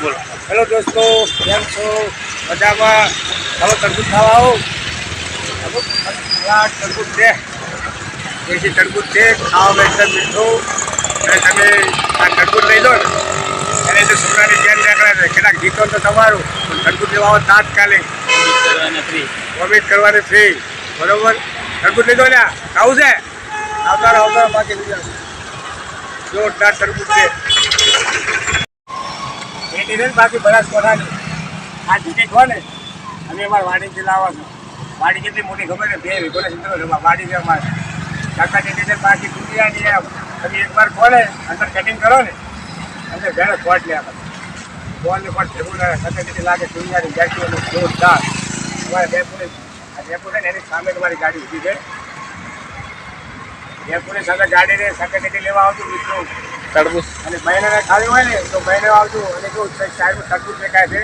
બોલો. હેલો દોસ્તો, કેમ છો? મજામાં? ચાલો તરબૂચ ખાવા આવો. તરબૂચ છે, દેશી તરબૂચ છે, ખાવામાં એકદમ મીઠું. અને તમે આ તરબૂચ લઈ લો ને એને જો સોનાની જેમ નીકળે છે, કેટલાક ગીતો તો તમારું તરબૂચ લેવા આવો તાત્કાલિક વોમિટ કરવાની ફ્રી. બરોબર, તરબૂચ લીધો ને ખાવું છે, આવતા બાકી લીધા જોરદાર તરબૂચ છે. પેટી છે ને બાકી બનાસકાંઠાની આ ટિકિટ હોય ને અમે અમારે વાડીથી લાવવાનો. વાડી કેટલી મોટી ખબર છે? 2 વીઘોને 70 વાડી છે અમારે. કાકા ટેટી છે બાકી દુનિયાની એમ તમે એકવાર ખોલે અંદર કટિંગ કરો ને અંદર ઘરે ખોટ લે આપણે બોલને પણ ભેગું ના કાકા ટેટી લાગે દુનિયાની ગાડી અને જોરદાર. અમારે ડેપોની આ ડેપો છે ને એની સામે તમારી ગાડી ઊભી છે. ડેપોની સામે ગાડી ને કાકા ટેટી લેવા આવતું મિત્રો તરબૂચ અને બહેને ખાવી હોય ને તો બહેને આવતું અને કેવું સાઈડમાં તરબૂચ દેખાય છે.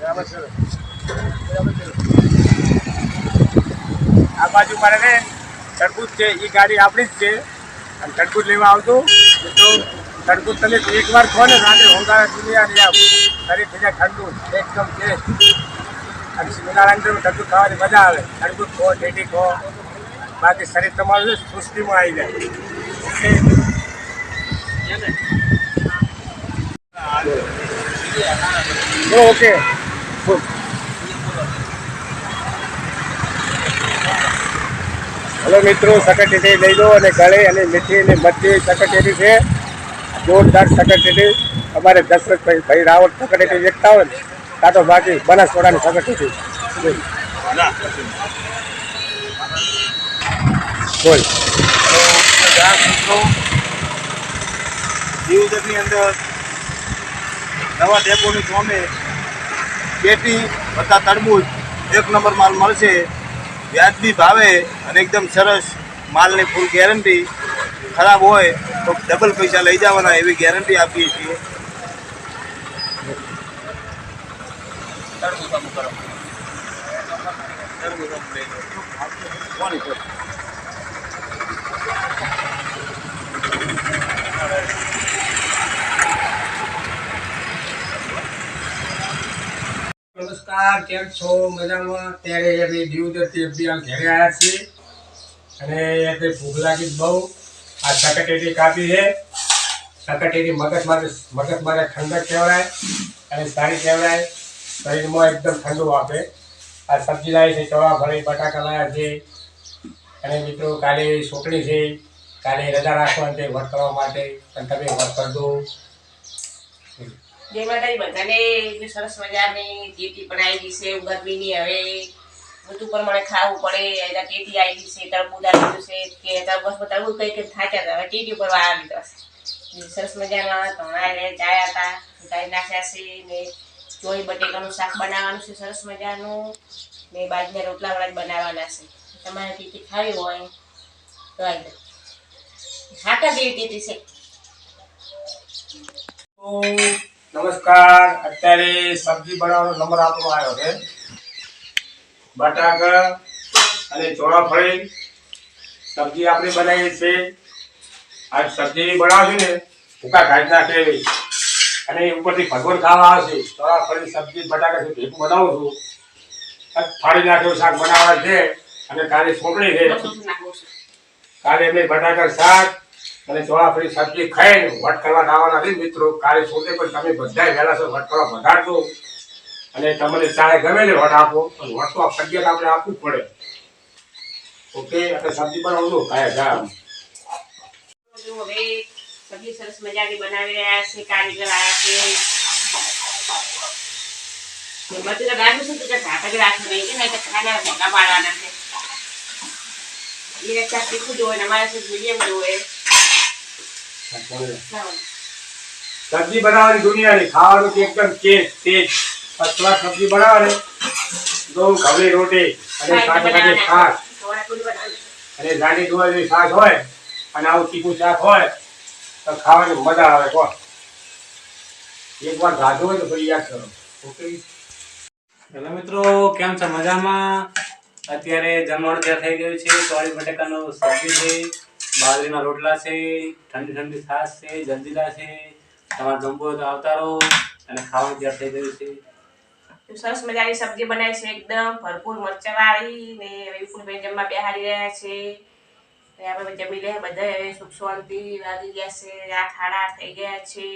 બરાબર છે. આ બાજુ મારે ને તરબૂચ છે, એ ગાડી આપણી જ છે અને તરબૂચ લેવા આવતું તો તરબૂચ તમે એકવાર ખો ને રાત્રે હોંગારા દુનિયાની આમ શરીર થઈ જાય ઠંડુ એકદમ ટેસ્ટ. અને ઉનાળાની અંદર તરબૂચ ખાવાની મજા આવે. તરબૂચ ખો, ટેટી ખો, બાકી શરીર તમારું સુસ્તીમાં આવી જાય. ઓકે હલો મિત્રો, સકરટેટી લઈ લો અને ગળે અને મીઠી અને મચ્છી સકરટેટી છે. જોરદાર સકરટેટી અમારે દશરથભાઈ રાવળ સકરટેટી વેચતા હોય ને કાં તો બાકી બનાસકાંઠાની સકરટેટી બોલ. દીવદરની અંદર નવા ડેપોની સામે પેટી બધા તરબૂચ 1 નંબર માલ મળશે, વ્યાજબી ભાવે અને એકદમ સરસ માલની ફૂલ ગેરંટી. ખરાબ હોય તો ડબલ પૈસા લઈ જવાના એવી ગેરંટી આપીએ છીએ. નમસ્કાર, કેમ છો? મજામાં? ત્યારે અમે દીવદરથી અભિયાન ઘરે આવ્યા છીએ અને એટલે ભૂખ લાગી બહુ. આ સકરટેટી કાપી છે. સકરટેટી મગજ માટે ઠંડક કહેવાય અને સારી કહેવાય. શરીરમાં એકદમ ઠંડુ આપે. આ સબ્જી લાવી છે, ચવા ભરી બટાકા લાવ્યા છે અને મિત્રો કાલે સોકડી છે. કાલે રજા રાખવાની છે વર્ક કરવા માટે અને તમે વર્ક કરજો. જય માતાજી બધાને. સરસ મજાની ટેટી પણ આવી ગઈ છે ગરમીની. હવે ઋતુ પ્રમાણે ખાવું પડે. એના ટેટી આવી ગઈ છે, તરબૂચ આવી ગયું છે કે તરબૂચ કઈ થાક્યા હતા. હવે ટેટી ઉપર વાળા લીધા છે. સરસ મજાના ધોણા ચાયા હતા, ગાઈ નાખ્યા છે ને ચોળી બટેકાનું શાક બનાવવાનું છે સરસ મજાનું ને બાજરીના રોટલા વડા બનાવવાના છે. તમારે ટેટી ખાવી હોય તો આવી જાય. હાકા જેવી ટેટી છે. નમસ્કાર, અત્યારે સબ્જી બનાવવાનો નંબર આપવામાં આવ્યો છે. બટાકા અને ચોળાફળી સબ્જી આપણે બનાવીએ છીએ. આ સબ્જી બનાવશું ને ભૂકા કાઢી નાખે અને ઉપરથી ભગવાન ખાવા આવશે. ચોળાફળી સબ્જી બટાકા ભેગું બનાવું છું. ફાડી નાખ્યું શાક બનાવવા છે અને કાલે સોંપણી છે. કાલે અમે બટાકા શાક અને ચોળાફળી સબ્જી ખાઈને વટ કરવા આવવાના છે મિત્રો. કાલે સોંપે પણ તમે બધા વહેલા છો વટ કરવા વધારજો અને તમને ચાહે ગમે ને વટ આપો પણ વટ તો ફરજિયાત આપણે આપવું જ પડે. ઓકે, આપણે સબ્જી બનાવજો ખાય જા. હવે સબ્જી સરસ મજાની બનાવી રહ્યા છે. કારીગર આવ્યા છે. બધું રાખ્યું છે તો ઢાંકા જ રાખવું નહીં કે ખાના મોટા પાડવાના છે. એ રીતે તીખું જોવે ને અમારે મીડિયમ જોવે. સબ્જી બનાવવાની દુનિયાની ખાવાનું એકદમ તેજ પતલા સબ્જી બનાવે તો ઘઉંની રોટી અને સાથે સાથે શાક અને જાડી ડુંગળીની શાક હોય અને આવું તીખું શાક હોય તો ખાવાની મજા આવે. કોણ એકવાર ગાધું હોય તો ફરી યાદ કરો. ઓકે. હેલો મિત્રો, કેમ છો? મજામાં? અત્યારે જમવાનું ત્યાં થઈ ગયું છે. ચોળી બટાકાનું સબ્જી છે, બાજરીના રોટલા છે, ઠંડી ઠંડી છાશ છે, જલજીરા છે, તમારે જમવું હોય તો આવતા રહો અને ખાવાનું તૈયાર થઈ ગયું છે. તો સરસ મજાની સબ્જી બનાવી છે એકદમ ભરપૂર મરચાવાળી ને વિપુલભાઈ જમવા બેહાડી રહ્યા છે. ને આપણે જમી લે બધા હવે સુખ શાંતિ વાગી ગયા છે 8:30 થઈ ગયા છે.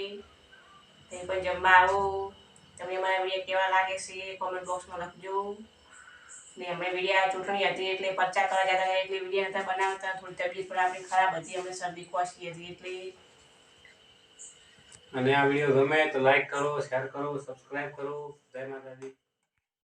તે પણ જમવા આવો. તમને મારા વિડીયો કેવા લાગે છે કોમેન્ટ બોક્સમાં લખજો. ને અમે વિડીયો ચૂંટણી હતી એટલે પ્રચાર કરવા જતા હતા એટલે વિડીયો નતા બનાવતા. થોડી તબિયત પણ આપણી ખરાબ હતી, અમને શરદી ખોસી હતી એટલે. અને આ વિડીયો ગમે તો લાઈક કરો, શેર કરો, સબસ્ક્રાઇબ કરો. જય માતાજી.